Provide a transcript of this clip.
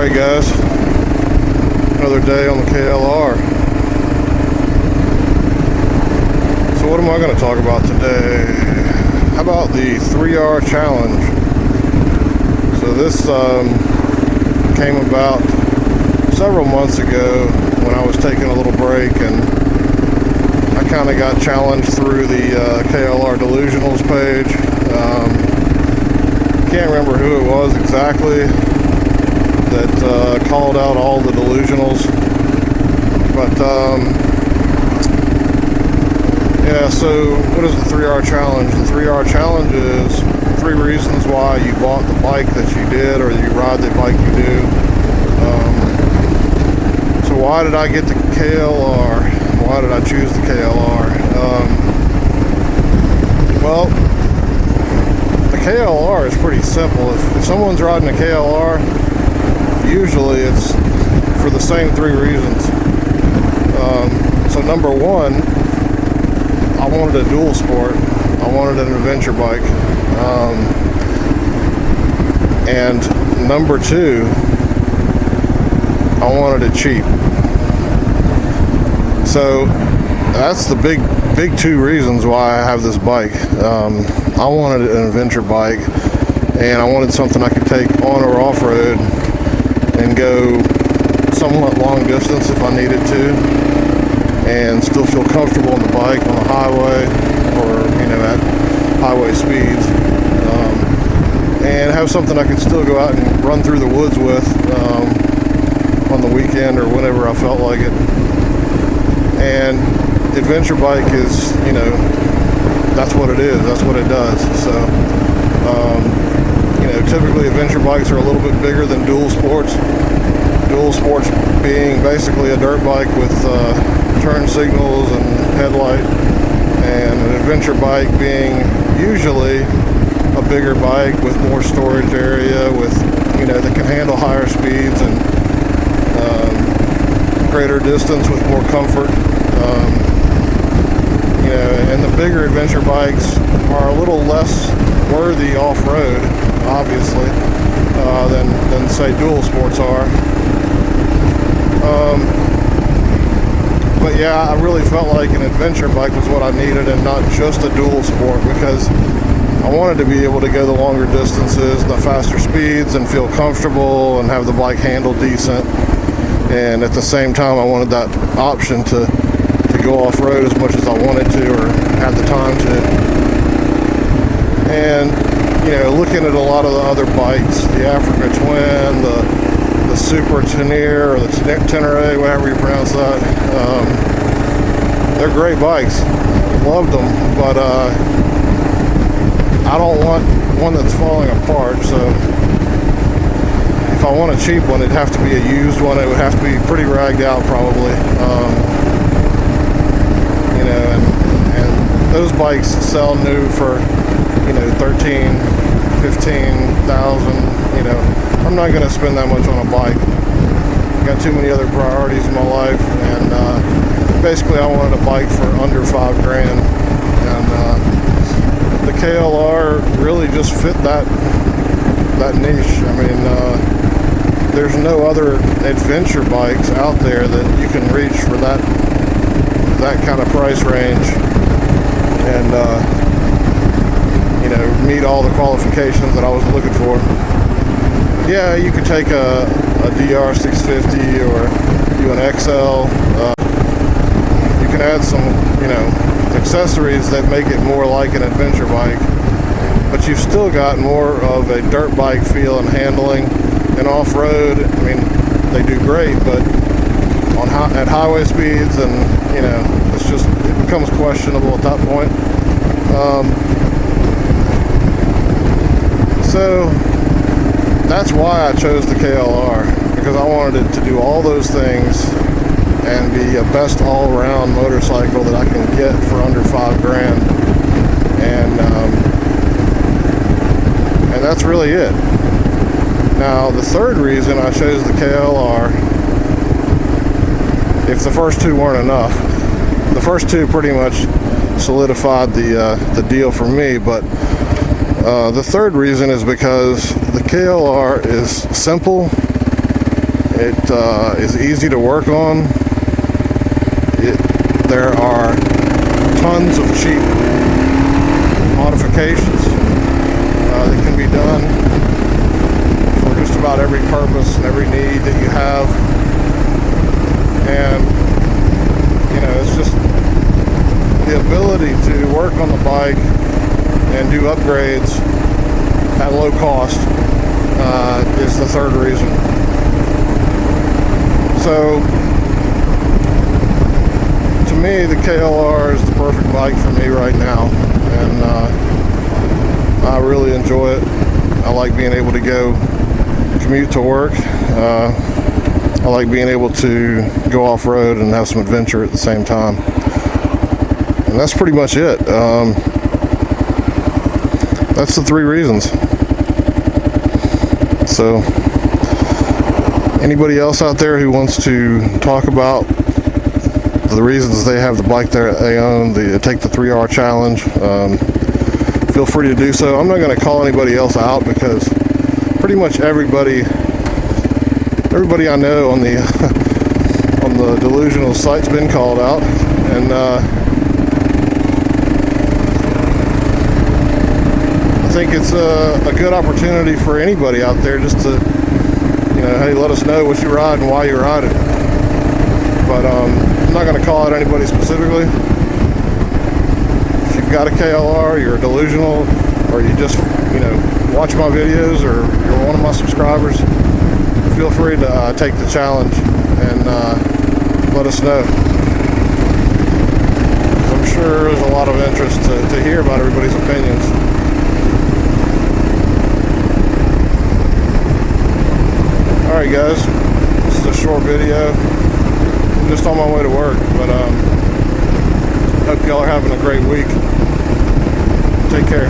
Alright guys, another day on the KLR. So what am I going to talk about today? How about the 3R challenge? So this came about several months ago when I was taking a little break, and I kind of got challenged through the KLR Delusionals page. Can't remember who it was exactly that called out all the delusionals, but yeah, so what is the 3R challenge? The 3R challenge is 3 reasons why you bought the bike that you did, or you ride the bike you do. So why did I get the KLR? Why did I choose the KLR? Well, the KLR is pretty simple. If someone's riding a KLR, usually it's for the same 3 reasons. So number 1, I wanted a dual sport. I wanted an adventure bike. And number 2, I wanted it cheap. So that's the big 2 reasons why I have this bike. I wanted an adventure bike, and I wanted something I could take on or off road and go somewhat long distance if I needed to, and still feel comfortable on the bike on the highway, or at highway speeds, and have something I could still go out and run through the woods with on the weekend or whenever I felt like it. And adventure bike is, that's what it is, that's what it does. So typically adventure bikes are a little bit bigger than dual sports. Dual sports being basically a dirt bike with turn signals and headlight, and an adventure bike being usually a bigger bike with more storage area, with that can handle higher speeds and greater distance with more comfort. And the bigger adventure bikes are a little less worthy off-road, obviously, than say dual sports are. But yeah, I really felt like an adventure bike was what I needed, and not just a dual sport, because I wanted to be able to go the longer distances, the faster speeds, and feel comfortable and have the bike handle decent. And at the same time, I wanted that option to go off-road as much as I wanted to, or have the time to. And looking at a lot of the other bikes, the Africa Twin, the Super Tenere, or the Tenere, whatever you pronounce that, they're great bikes. Loved them, but I don't want one that's falling apart. So if I want a cheap one, it'd have to be a used one. It would have to be pretty ragged out, probably. And those bikes sell new for 13, 15,000. I'm not going to spend that much on a bike. Got too many other priorities in my life, and basically I wanted a bike for under $5,000, and the KLR really just fit that niche. I mean, there's no other adventure bikes out there that you can reach for that kind of price range, and meet all the qualifications that I was looking for. Yeah, you could take a DR650 or do an XL. You can add some, accessories that make it more like an adventure bike, but you've still got more of a dirt bike feel and handling. And off-road, I mean, they do great, but at highway speeds, and it becomes questionable at that point. So that's why I chose the KLR, because I wanted it to do all those things and be a best all-around motorcycle that I can get for under $5,000, and that's really it. Now, the third reason I chose the KLR, if the first 2 weren't enough, the first 2 pretty much solidified the deal for me, but the third reason is because the KLR is simple, It is easy to work on. There are tons of cheap modifications that can be done for just about every purpose and every need that you have. And you know, it's just the ability to work on the bike and do upgrades at low cost is the third reason. So to me, the KLR is the perfect bike for me right now, and I really enjoy it. I like being able to go commute to work. I like being able to go off-road and have some adventure at the same time. And that's pretty much it. That's the three reasons. So anybody else out there who wants to talk about the reasons they have the bike they own, take the 3R challenge, feel free to do so. I'm not going to call anybody else out because pretty much everybody I know on the on the delusional site's been called out, and I think it's a good opportunity for anybody out there just to, you know, hey, let us know what you ride and why you ride it. But I'm not going to call out anybody specifically. If you've got a KLR, you're a delusional, or you just, you know, watch my videos, or you're one of my subscribers, feel free to take the challenge and let us know. I'm sure there's a lot of interest to hear about everybody's opinions. Alright guys, this is a short video. I'm just on my way to work, but hope y'all are having a great week. Take care.